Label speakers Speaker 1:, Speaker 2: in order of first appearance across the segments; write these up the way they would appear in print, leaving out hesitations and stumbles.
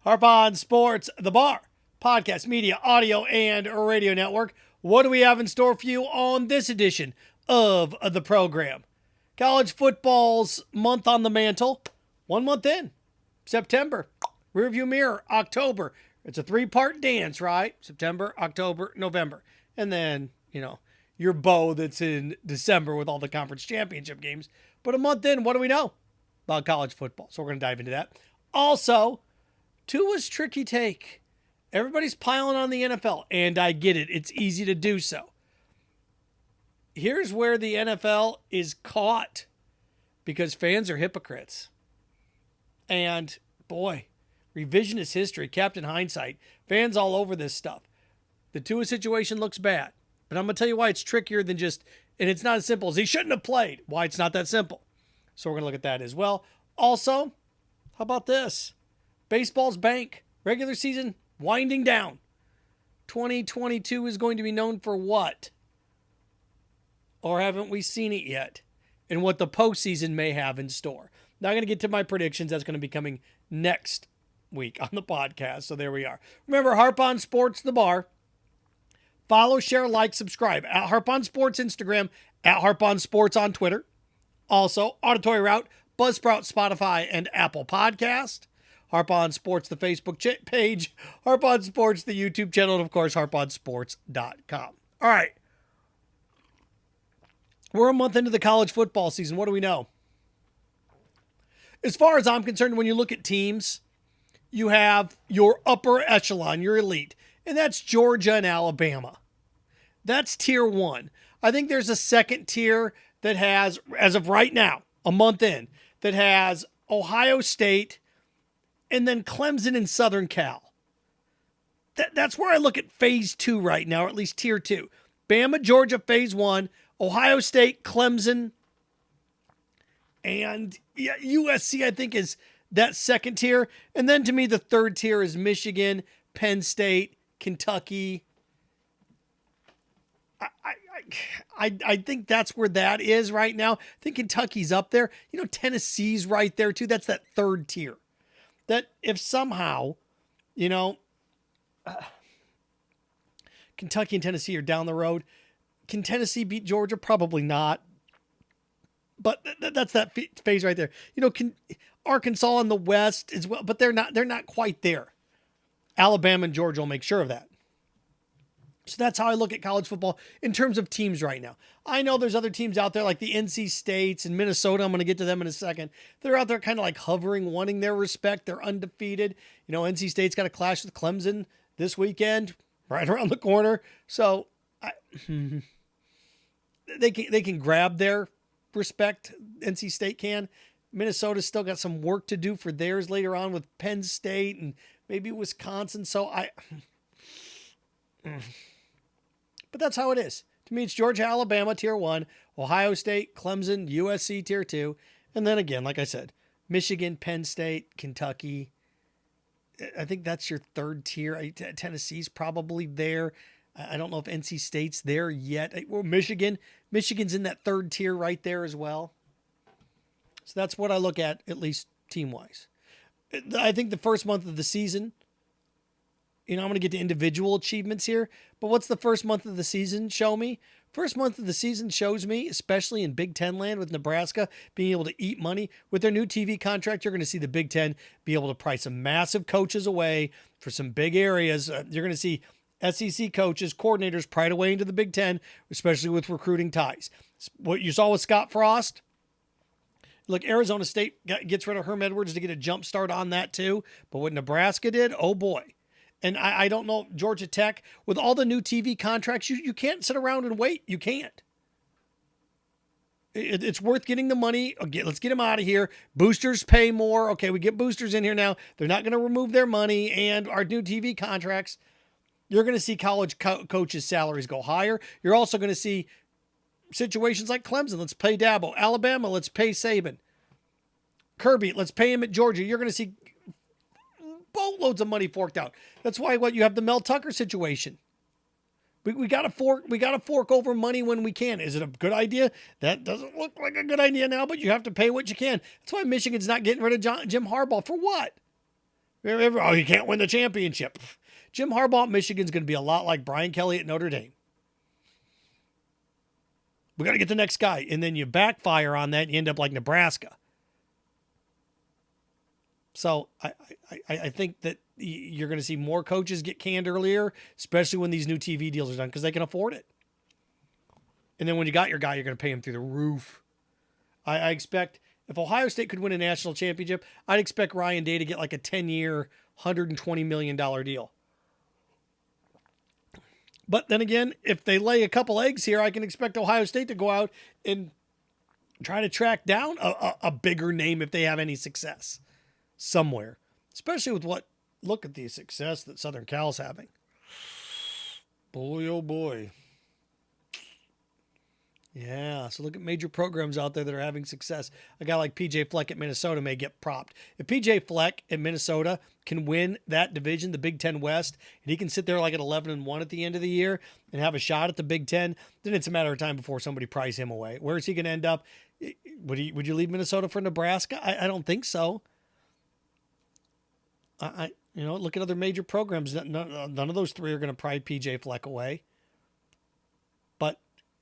Speaker 1: Harp on Sports, the Bar, podcast, media, audio, and radio network. What do we have in store for you on this edition of the program? College football's month on the mantle. 1 month in. September. Rearview mirror. October. It's a 3-part dance, right? September, October, November. And then, your bow that's in December with all the conference championship games. But a month in, what do we know about college football? So we're going to dive into that. Also, Tua's tricky take. Everybody's piling on the NFL, and I get it. It's easy to do so. Here's where the NFL is caught because fans are hypocrites. And, boy, revisionist history, Captain Hindsight, fans all over this stuff. The Tua situation looks bad, but I'm going to tell you why it's trickier than just, and it's not as simple as he shouldn't have played. Why it's not that simple. So we're going to look at that as well. Also, how about this? Baseball's bank. Regular season winding down. 2022 is going to be known for what? Or haven't we seen it yet? And what the postseason may have in store. Now I'm going to get to my predictions. That's going to be coming next week on the podcast. So there we are. Remember, Harp on Sports, the Bar. Follow, share, like, subscribe. At Harp on Sports Instagram. At Harp on Sports on Twitter. Also, Auditory Route, Buzzsprout, Spotify, and Apple Podcast. Harp on Sports, the Facebook page. Harp on Sports, the YouTube channel. And, of course, harponsports.com. All right. We're a month into the college football season. What do we know? As far as I'm concerned, when you look at teams, you have your upper echelon, your elite, and that's Georgia and Alabama. That's tier 1. I think there's a second tier that has, as of right now, a month in, that has Ohio State and then Clemson and Southern Cal. That's where I look at phase 2 right now, or at least tier 2. Bama, Georgia, phase 1. Ohio State, Clemson, and USC, I think, is that second tier. And then to me, the third tier is Michigan, Penn State, Kentucky. I think that's where that is right now. I think Kentucky's up there. Tennessee's right there, too. That's that third tier. That if somehow, Kentucky and Tennessee are down the road, can Tennessee beat Georgia? Probably not. But that's that phase right there. Can Arkansas in the West as well, but they're not quite there. Alabama and Georgia will make sure of that. So that's how I look at college football in terms of teams right now. I know there's other teams out there like the NC States and Minnesota. I'm going to get to them in a second. They're out there kind of like hovering, wanting their respect. They're undefeated. NC State's got a clash with Clemson this weekend, right around the corner. So they can grab their respect. NC State can. Minnesota's still got some work to do for theirs later on with Penn State and maybe Wisconsin. But that's how it is. To me, it's Georgia, Alabama, tier 1, Ohio State, Clemson, USC, tier 2. And then again, like I said, Michigan, Penn State, Kentucky. I think that's your third tier. Tennessee's probably there. I don't know if NC State's there yet. Well, Michigan's in that third tier right there as well. So that's what I look at least team-wise. I think the first month of the season, I'm going to get to individual achievements here, but what's the first month of the season show me? First month of the season shows me, especially in Big Ten land with Nebraska being able to eat money. With their new TV contract, you're going to see the Big Ten be able to price some massive coaches away for some big areas. You're going to see SEC coaches, coordinators pried away into the Big Ten, especially with recruiting ties. What you saw with Scott Frost, look, Arizona State gets rid of Herm Edwards to get a jump start on that too. But what Nebraska did, oh boy. And I don't know, Georgia Tech, with all the new TV contracts, you can't sit around and wait. You can't. It's worth getting the money. Okay, let's get them out of here. Boosters pay more. Okay, we get boosters in here now. They're not going to remove their money and our new TV contracts. You're going to see college coaches' salaries go higher. You're also going to see situations like Clemson. Let's pay Dabo. Alabama, let's pay Saban. Kirby, let's pay him at Georgia. You're going to see boatloads of money forked out. That's why you have the Mel Tucker situation. We got to fork over money when we can. Is it a good idea? That doesn't look like a good idea now, but you have to pay what you can. That's why Michigan's not getting rid of Jim Harbaugh. For what? Oh, he can't win the championship. Jim Harbaugh at Michigan's going to be a lot like Brian Kelly at Notre Dame. We got to get the next guy. And then you backfire on that and you end up like Nebraska. So I think that you're going to see more coaches get canned earlier, especially when these new TV deals are done, because they can afford it. And then when you got your guy, you're going to pay him through the roof. I expect if Ohio State could win a national championship, I'd expect Ryan Day to get like a 10-year, $120 million deal. But then again, if they lay a couple eggs here, I can expect Ohio State to go out and try to track down a bigger name if they have any success somewhere. Especially with look at the success that Southern Cal's having. Boy, oh boy. Yeah, so look at major programs out there that are having success. A guy like P.J. Fleck at Minnesota may get propped. If P.J. Fleck at Minnesota can win that division, the Big Ten West, and he can sit there like at 11-1 at the end of the year and have a shot at the Big Ten, then it's a matter of time before somebody pries him away. Where is he going to end up? Would you leave Minnesota for Nebraska? I don't think so. Look at other major programs. None of those three are going to pry P.J. Fleck away. But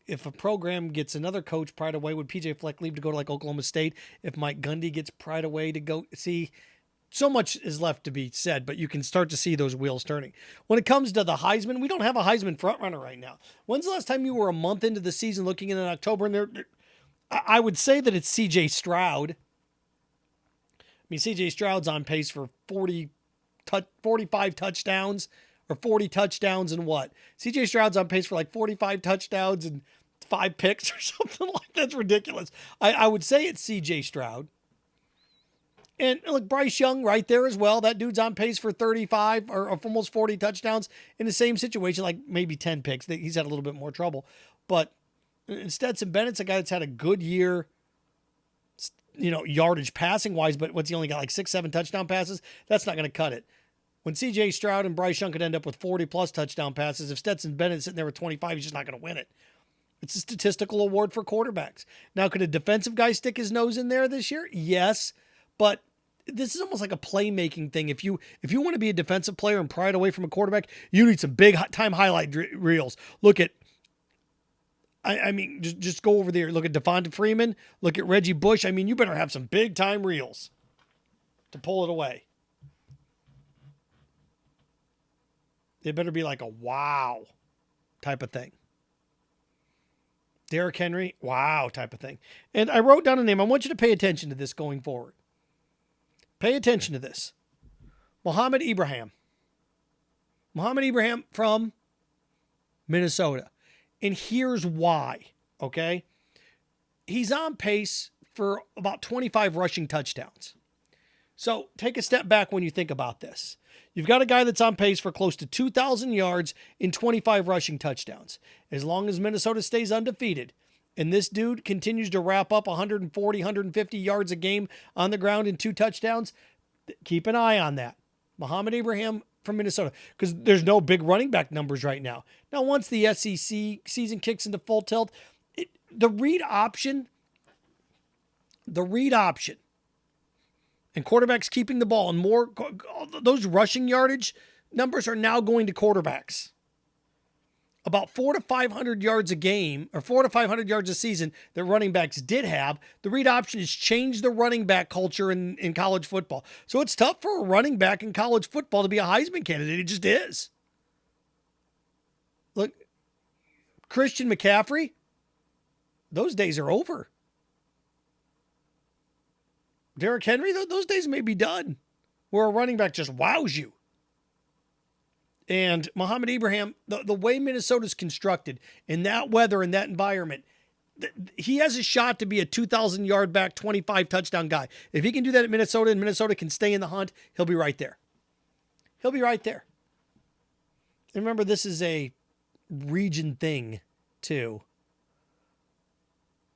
Speaker 1: if a program gets another coach pried away, would P.J. Fleck leave to go to like Oklahoma State? If Mike Gundy gets pried away to go see, so much is left to be said, but you can start to see those wheels turning. When it comes to the Heisman, we don't have a Heisman frontrunner right now. When's the last time you were a month into the season looking in October and I would say that it's C.J. Stroud. I mean, C.J. Stroud's on pace for 45 touchdowns or 40 touchdowns and what? C.J. Stroud's on pace for like 45 touchdowns and 5 picks or something like that. That's ridiculous. I would say it's C.J. Stroud. And look, Bryce Young right there as well. That dude's on pace for 35 or almost 40 touchdowns in the same situation, like maybe 10 picks. He's had a little bit more trouble. But Stetson Bennett's a guy that's had a good year, yardage passing wise, but what's he only got like 6-7 touchdown passes? That's not going to cut it. When CJ Stroud and Bryce Young could end up with 40 plus touchdown passes, if Stetson Bennett's sitting there with 25, he's just not going to win it. It's a statistical award for quarterbacks. Now, could a defensive guy stick his nose in there this year? Yes, but this is almost like a playmaking thing. If you want to be a defensive player and pry it away from a quarterback, you need some big time highlight reels. Look at, just go over there. Look at Devonta Freeman. Look at Reggie Bush. I mean, you better have some big time reels to pull it away. It better be like a wow type of thing. Derrick Henry, wow type of thing. And I wrote down a name. I want you to pay attention to this going forward. Pay attention to this. Mohamed Ibrahim. Mohamed Ibrahim from Minnesota. And here's why, okay? He's on pace for about 25 rushing touchdowns. So take a step back when you think about this. You've got a guy that's on pace for close to 2,000 yards and 25 rushing touchdowns. As long as Minnesota stays undefeated, and this dude continues to wrap up 140, 150 yards a game on the ground and 2 touchdowns, keep an eye on that. Mohamed Ibrahim from Minnesota, because there's no big running back numbers right now. Now, once the SEC season kicks into full tilt, the read option, and quarterbacks keeping the ball and more, those rushing yardage numbers are now going to quarterbacks. About 400 to 500 yards a game, or 400 to 500 yards a season that running backs did have. The read option has changed the running back culture in college football. So it's tough for a running back in college football to be a Heisman candidate. It just is. Look, Christian McCaffrey, those days are over. Derrick Henry, those days may be done, where a running back just wows you. And Mohamed Ibrahim, the way Minnesota's constructed, in that weather, in that environment, he has a shot to be a 2,000-yard back, 25 touchdown guy. If he can do that at Minnesota and Minnesota can stay in the hunt, he'll be right there. He'll be right there. And remember, this is a region thing, too.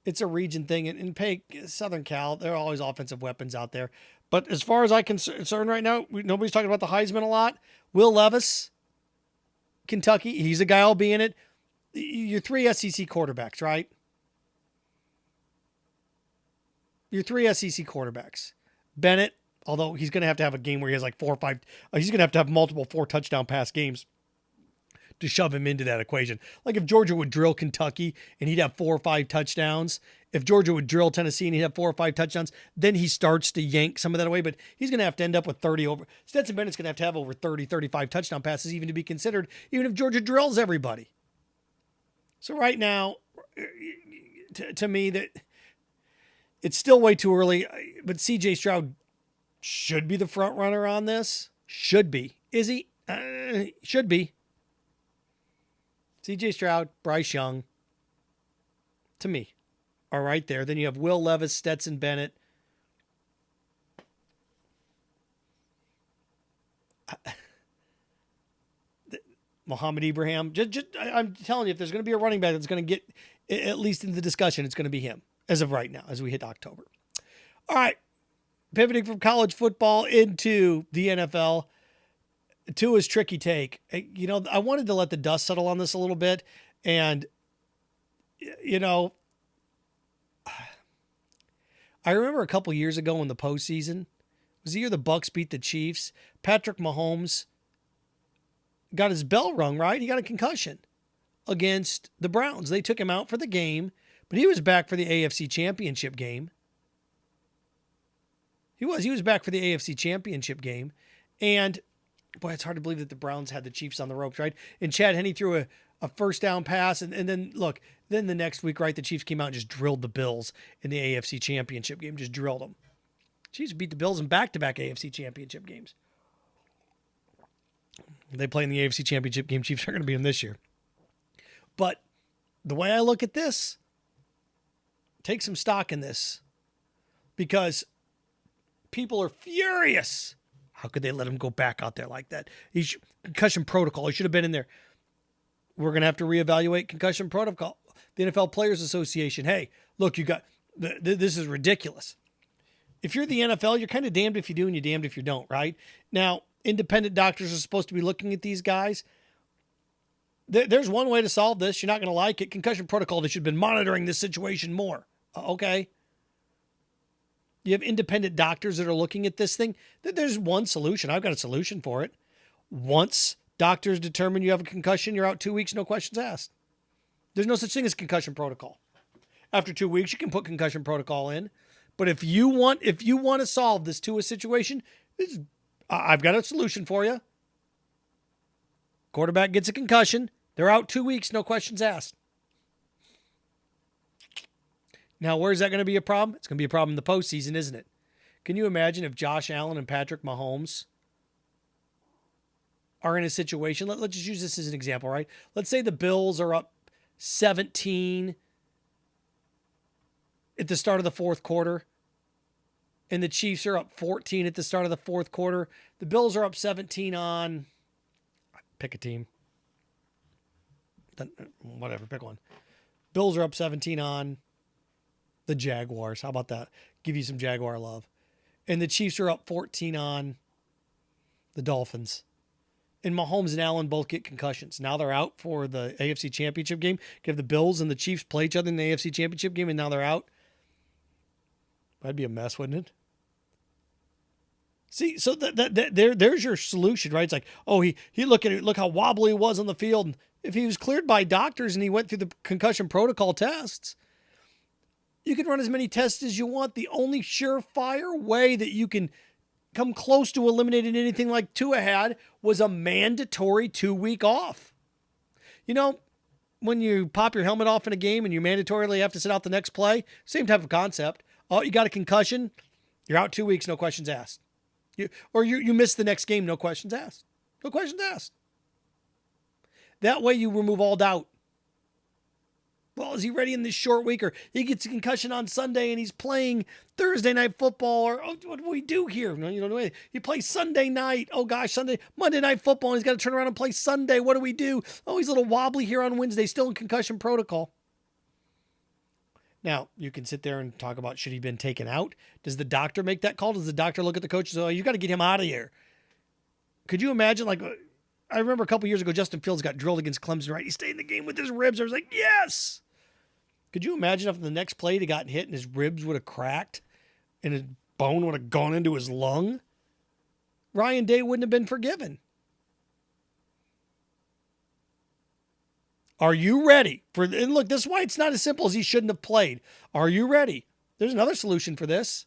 Speaker 1: It's a region thing. And Southern Cal, there are always offensive weapons out there. But as far as I'm concerned right now, nobody's talking about the Heisman a lot. Will Levis, Kentucky, he's a guy I'll be in it. Your 3 SEC quarterbacks, right? Your 3 SEC quarterbacks. Bennett, Although he's going to have a game where he has like 4 or 5. He's going to have multiple 4-touchdown pass games to shove him into that equation. Like if Georgia would drill Kentucky and he'd have 4 or 5 touchdowns. If Georgia would drill Tennessee and he'd have 4 or 5 touchdowns, then he starts to yank some of that away. But he's going to have to end up with 30 over. Stetson Bennett's going to have over 30, 35 touchdown passes even to be considered, even if Georgia drills everybody. So right now, to me, that it's still way too early. But C.J. Stroud should be the front runner on this. Should be. Is he? Should be. C.J. Stroud, Bryce Young, to me, are right there. Then you have Will Levis, Stetson Bennett. Muhammad Ibrahim. I'm telling you, if there's going to be a running back that's going to get at least in the discussion, it's going to be him as of right now, as we hit October. All right. Pivoting from college football into the NFL. Tua's tricky take. You know, I wanted to let the dust settle on this a little bit. And, you know, I remember a couple years ago in the postseason, it was the year the Bucs beat the Chiefs. Patrick Mahomes got his bell rung, right? He got a concussion against the Browns. They took him out for the game, but he was back for the AFC Championship game. He was back for the AFC Championship game. And boy, it's hard to believe that the Browns had the Chiefs on the ropes, right? And Chad Henne threw a first down pass. And then, look, then the next week, right, the Chiefs came out and just drilled the Bills in the AFC Championship game. Just drilled them. Chiefs beat the Bills in back-to-back AFC Championship games. They play in the AFC Championship game. Chiefs are going to beat them this year. But the way I look at this, take some stock in this. Because people are furious. How could they let him go back out there like that? Concussion protocol. He should have been in there. We're going to have to reevaluate concussion protocol. The NFL Players Association. Hey, look, this is ridiculous. If you're the NFL, you're kind of damned if you do and you're damned if you don't, right? Now, independent doctors are supposed to be looking at these guys. There's one way to solve this. You're not going to like it. Concussion protocol. They should have been monitoring this situation more. Okay. You have independent doctors that are looking at this thing. There's one solution. I've got a solution for it. Once doctors determine you have a concussion, you're out 2 weeks, no questions asked. There's no such thing as concussion protocol. After 2 weeks, you can put concussion protocol in. But if you want to solve this Tua situation, I've got a solution for you. Quarterback gets a concussion. They're out 2 weeks, no questions asked. Now, where's that going to be a problem? It's going to be a problem in the postseason, isn't it? Can you imagine if Josh Allen and Patrick Mahomes are in a situation? Let's just use this as an example, right? Let's say the Bills are up 17 at the start of the fourth quarter, and the Chiefs are up 14 at the start of the fourth quarter. The Bills are up 17 on, pick a team. Whatever, pick one. Bills are up 17 on the Jaguars. How about that? Give you some Jaguar love. And the Chiefs are up 14 on the Dolphins. And Mahomes and Allen both get concussions. Now they're out for the AFC Championship game. Give the Bills and the Chiefs play each other in the AFC Championship game, and now they're out. That'd be a mess, wouldn't it? See, so there's your solution, right? It's like, oh, he look how wobbly he was on the field. And if he was cleared by doctors and he went through the concussion protocol tests, you can run as many tests as you want. The only surefire way that you can come close to eliminating anything like Tua had was a mandatory 2-week off. You know, when you pop your helmet off in a game and you mandatorily have to sit out the next play, same type of concept. Oh, you got a concussion, you're out 2 weeks, no questions asked. You miss the next game, no questions asked. No questions asked. That way you remove all doubt. Well, is he ready in this short week? Or he gets a concussion on Sunday and he's playing Thursday night football. Or what do we do here? No, you don't know anything. He plays Sunday night. Oh, gosh, Monday night football. And he's got to turn around and play Sunday. What do we do? Oh, he's a little wobbly here on Wednesday, still in concussion protocol. Now, you can sit there and talk about, should he have been taken out? Does the doctor make that call? Does the doctor look at the coach and say, oh, you got to get him out of here? Could you imagine, like, I remember a couple years ago, Justin Fields got drilled against Clemson, right? He stayed in the game with his ribs. I was like, yes! Could you imagine if the next play he gotten hit and his ribs would have cracked and bone would have gone into his lung, Ryan Day wouldn't have been forgiven. Are you ready for? And look, this is why it's not as simple as he shouldn't have played. Are you ready? There's another solution for this.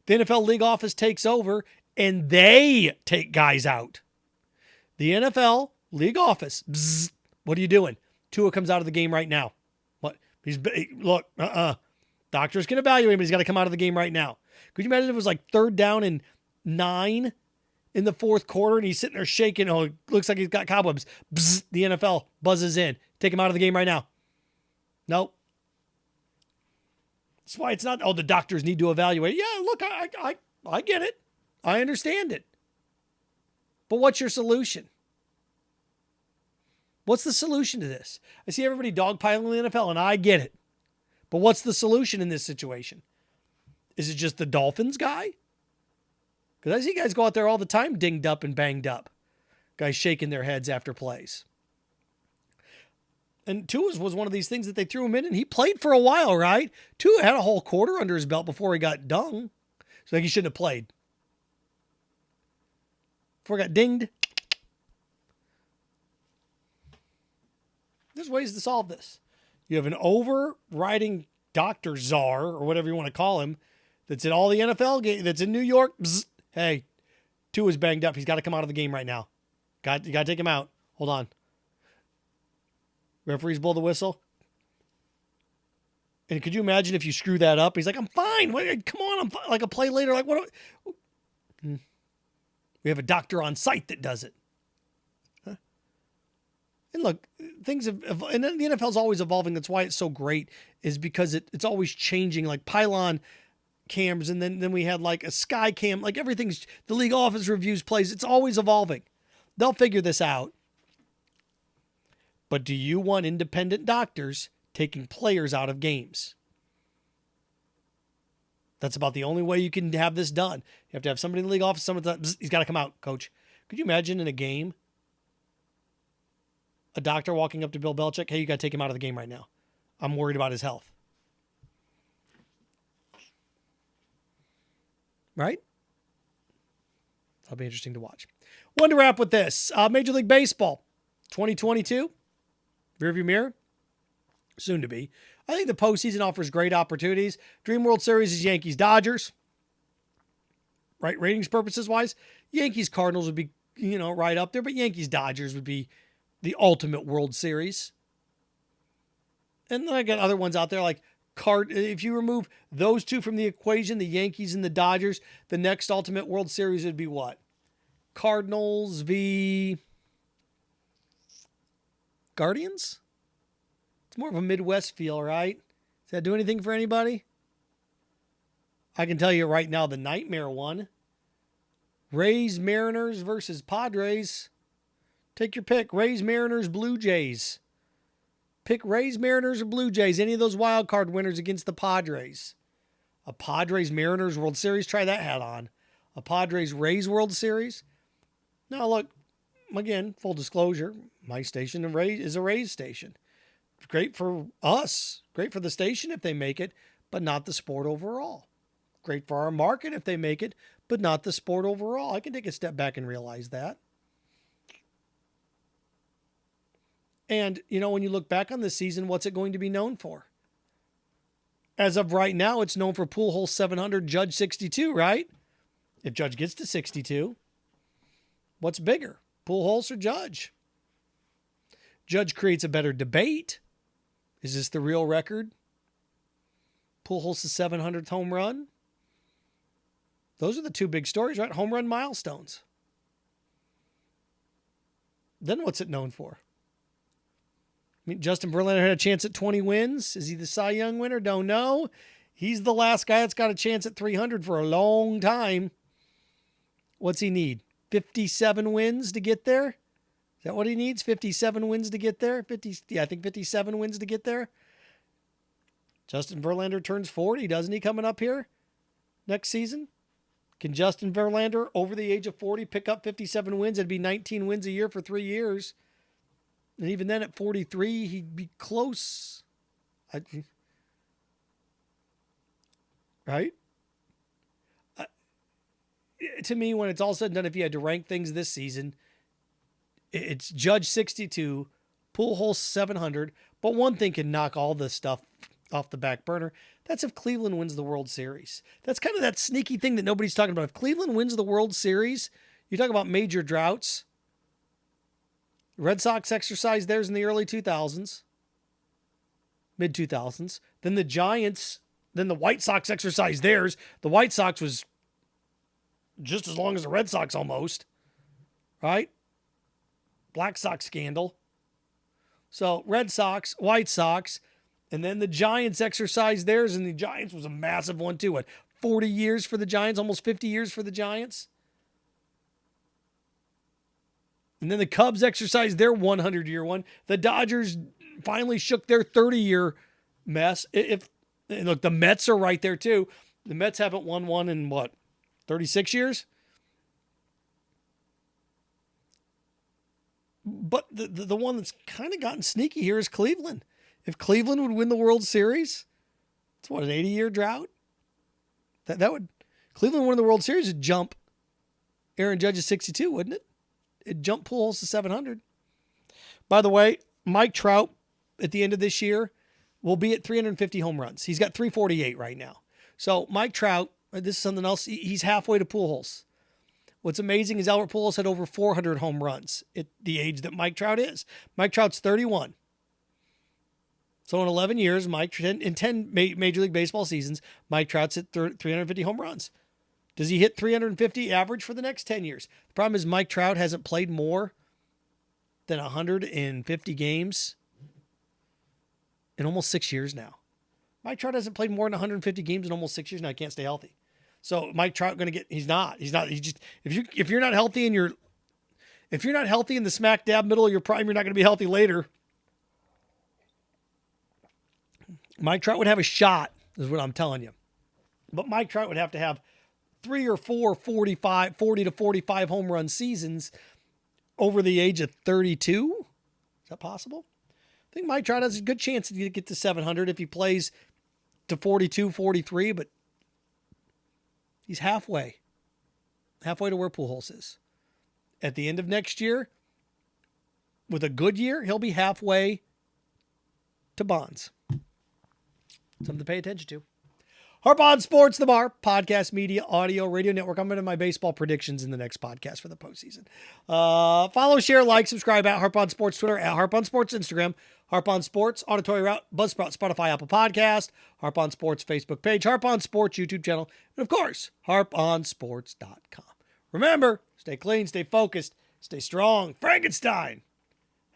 Speaker 1: The NFL league office takes over and they take guys out. The NFL league office. Bzz, what are you doing? Tua comes out of the game right now. What? Look. Doctors can evaluate him, but he's got to come out of the game right now. Could you imagine if it was like 3rd down and 9 in the 4th quarter and he's sitting there shaking? Oh, it looks like he's got cobwebs. Bzz, the NFL buzzes in. Take him out of the game right now. Nope. That's why it's not, the doctors need to evaluate. Yeah, look, I get it. I understand it. But what's your solution? What's the solution to this? I see everybody dogpiling the NFL, and I get it. But what's the solution in this situation? Is it just the Dolphins guy? Because I see guys go out there all the time dinged up and banged up. Guys shaking their heads after plays. And Tua was one of these things that they threw him in, and he played for a while, right? Tua had a whole quarter under his belt before he got dung. So he shouldn't have played. Before he got dinged. There's ways to solve this. You have an overriding Dr. Czar, or whatever you want to call him, that's in all the NFL games, that's in New York. Bzz, hey, Tua's banged up. He's got to come out of the game right now. You got to take him out. Hold on. Referees blow the whistle. And could you imagine if you screw that up? He's like, I'm fine. Come on, I'm fine. Like a play later. Like, what? We have a doctor on site that does it. Huh? And look, things have, and then the NFL is always evolving. That's why it's so great, is because it's always changing. Like pylon cams, and then we had like a sky cam. Like everything's, the league office reviews plays. It's always evolving. They'll figure this out. But do you want independent doctors taking players out of games? That's about the only way you can have this done. You have to have somebody in the league office. He's got to come out, coach. Could you imagine in a game, a doctor walking up to Bill Belichick, hey, you got to take him out of the game right now. I'm worried about his health. Right? That'll be interesting to watch. One to wrap with this. Major League Baseball, 2022. Rearview mirror, soon to be. I think the postseason offers great opportunities. Dream World Series is Yankees-Dodgers. Right, ratings purposes wise, Yankees-Cardinals would be, right up there, but Yankees-Dodgers would be the ultimate World Series. And then I got other ones out there like if you remove those two from the equation, the Yankees and the Dodgers, the next ultimate World Series would be what? Cardinals v. Guardians? It's more of a Midwest feel, right? Does that do anything for anybody? I can tell you right now, the nightmare one. Rays, Mariners versus Padres. Take your pick. Rays, Mariners, Blue Jays. Pick Rays, Mariners, or Blue Jays. Any of those wild card winners against the Padres. A Padres-Mariners World Series. Try that hat on. A Padres-Rays World Series. Now, look. Again, full disclosure, my station is a Rays station. Great for us. Great for the station if they make it, but not the sport overall. Great for our market if they make it, but not the sport overall. I can take a step back and realize that. And, when you look back on this season, what's it going to be known for? As of right now, it's known for Pujols 700, Judge 62, right? If Judge gets to 62, what's bigger? Pujols or Judge? Judge creates a better debate. Is this the real record? Pujols' 700th home run? Those are the two big stories, right? Home run milestones. Then what's it known for? I mean, Justin Verlander had a chance at 20 wins. Is he the Cy Young winner? Don't know. He's the last guy that's got a chance at 300 for a long time. What's he need? 57 wins to get there? Is that what he needs? 57 wins to get there? I think 57 wins to get there. Justin Verlander turns 40, doesn't he, coming up here next season? Can Justin Verlander, over the age of 40, pick up 57 wins? It'd be 19 wins a year for 3 years. And even then at 43, he'd be close. Right? to me, when it's all said and done, if you had to rank things this season, it's Judge 62, Pujols 700. But one thing can knock all this stuff off the back burner. That's if Cleveland wins the World Series. That's kind of that sneaky thing that nobody's talking about. If Cleveland wins the World Series, you talk about major droughts. Red Sox exercised theirs in the early 2000s, mid 2000s. Then the Giants, then the White Sox exercised theirs. The White Sox was just as long as the Red Sox almost, right? Black Sox scandal. So Red Sox, White Sox, and then the Giants exercised theirs, and the Giants was a massive one too. What, 40 years for the Giants, almost 50 years for the Giants? And then the Cubs exercised their 100-year one. The Dodgers finally shook their 30-year mess. Look, the Mets are right there too. The Mets haven't won one in what, 36 years? But the one that's kind of gotten sneaky here is Cleveland. If Cleveland would win the World Series, it's what, an 80-year drought? That would, Cleveland winning the World Series would jump Aaron Judge's 62, wouldn't it? It'd jump Pujols to 700. By the way, Mike Trout at the end of this year will be at 350 home runs. He's got 348 right now. So Mike Trout, this is something else, he's halfway to Pujols. What's amazing is Albert Pujols had over 400 home runs at the age that Mike Trout is. Mike Trout's 31. So in 11 years, in 10 Major League Baseball seasons, Mike Trout's at 350 home runs. Does he hit 350 average for the next 10 years? The problem is Mike Trout hasn't played more than 150 games in almost 6 years now. Mike Trout hasn't played more than 150 games in almost 6 years now. He can't stay healthy. So Mike Trout he's just, if you're not healthy in the smack dab middle of your prime, you're not going to be healthy later. Mike Trout would have a shot, is what I'm telling you. But Mike Trout would have to have 3 or 4 40 to 45 home run seasons over the age of 32. Is that possible? I think Mike Trout has a good chance to get to 700 if he plays to 42, 43, but he's halfway to where Pujols is. At the end of next year, with a good year, he'll be halfway to Bonds. Something to pay attention to. Harp on Sports, the Bar, podcast, media, audio, radio network. I'm going to my baseball predictions in the next podcast for the postseason. Follow, share, like, subscribe at Harp on Sports Twitter, at Harp on Sports Instagram, Harp on Sports, Auditory Route, Buzzsprout, Spotify, Apple Podcast, Harp on Sports Facebook page, Harp on Sports YouTube channel, and of course, harponsports.com. Remember, stay clean, stay focused, stay strong. Frankenstein.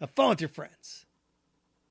Speaker 1: Have fun with your friends.